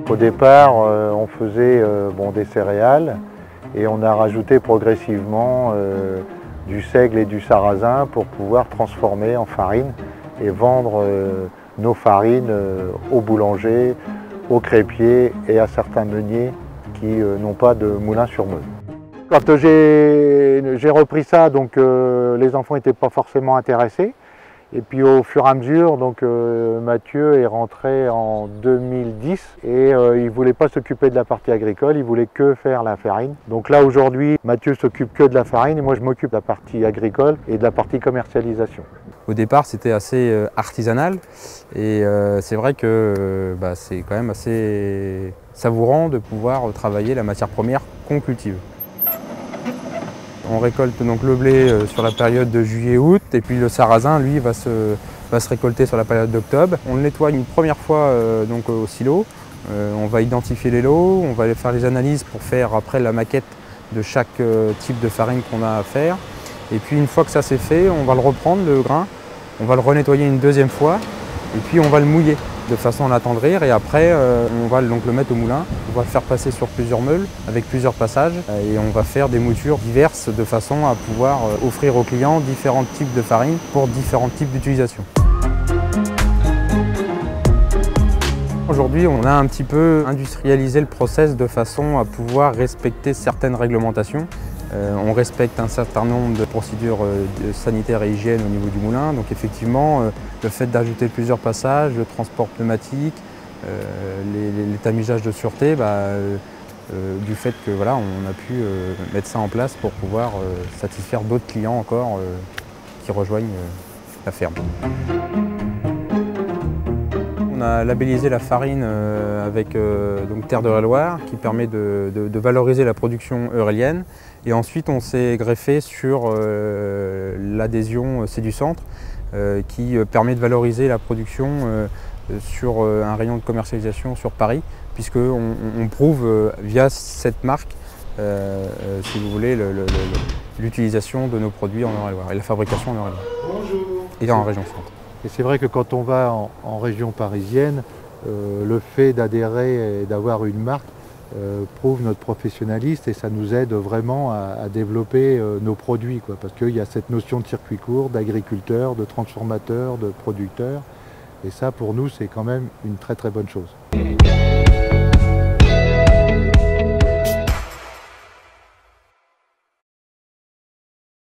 Au départ, on faisait des céréales et on a rajouté progressivement du seigle et du sarrasin pour pouvoir transformer en farine et vendre nos farines aux boulangers, aux crêpiers et à certains meuniers qui n'ont pas de moulin sur Meuse. Quand j'ai repris ça, donc, les enfants n'étaient pas forcément intéressés. Et puis au fur et à mesure, donc, Mathieu est rentré en 2010 et il ne voulait pas s'occuper de la partie agricole, il voulait que faire la farine. Donc là aujourd'hui, Mathieu s'occupe que de la farine et moi je m'occupe de la partie agricole et de la partie commercialisation. Au départ c'était assez artisanal et c'est vrai que c'est quand même assez savourant de pouvoir travailler la matière première qu'on cultive. On récolte donc le blé sur la période de juillet-août et puis le sarrasin, lui, va se récolter sur la période d'octobre. On le nettoie une première fois donc au silo. On va identifier les lots, on va faire les analyses pour faire après la maquette de chaque type de farine qu'on a à faire. Et puis une fois que ça c'est fait, on va le reprendre, le grain, on va le renettoyer une deuxième fois et puis on va le mouiller de façon à l'attendrir et après on va donc le mettre au moulin. On va le faire passer sur plusieurs meules avec plusieurs passages et on va faire des moutures diverses de façon à pouvoir offrir aux clients différents types de farine pour différents types d'utilisation. Aujourd'hui, on a un petit peu industrialisé le process de façon à pouvoir respecter certaines réglementations. On respecte un certain nombre de procédures sanitaires et hygiène au niveau du moulin. Donc effectivement, le fait d'ajouter plusieurs passages, le transport pneumatique, les tamisages de sûreté, du fait que voilà, on a pu mettre ça en place pour pouvoir satisfaire d'autres clients encore qui rejoignent la ferme. On a labellisé la farine avec donc Terre de la Loire qui permet de valoriser la production eurélienne. Et ensuite on s'est greffé sur l'adhésion C'est du Centre qui permet de valoriser la production sur un rayon de commercialisation sur Paris puisqu'on prouve via cette marque, si vous voulez, l'utilisation de nos produits en Eure-et-Loire et la fabrication en Eure-et-Loire. Bonjour. Et en région Centre. Et c'est vrai que quand on va en région parisienne, le fait d'adhérer et d'avoir une marque prouve notre professionnalisme et ça nous aide vraiment à développer nos produits, parce qu'il y a cette notion de circuit court, d'agriculteur, de transformateur, de producteur. Et ça, pour nous, c'est quand même une très très bonne chose.